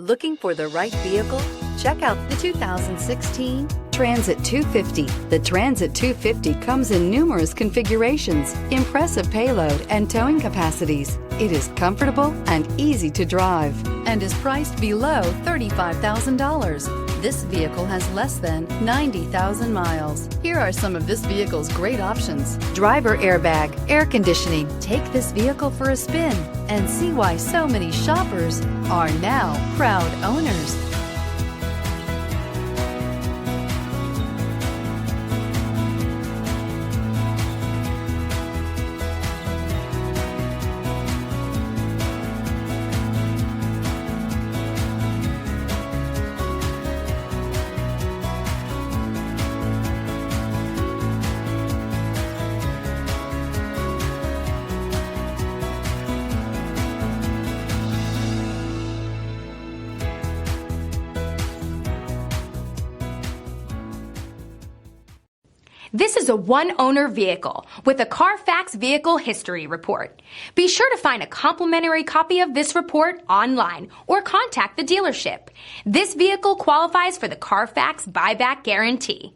Looking for the right vehicle? Check out the 2016 Transit 250. The Transit 250 comes in numerous configurations, impressive payload, and towing capacities. It is comfortable and easy to drive and is priced below $35,000. This vehicle has less than 90,000 miles. Here are some of this vehicle's great options: driver airbag, air conditioning. Take this vehicle for a spin and see why so many shoppers are now proud owners. This is a one-owner vehicle with a Carfax Vehicle History Report. Be sure to find a complimentary copy of this report online or contact the dealership. This vehicle qualifies for the Carfax Buyback Guarantee.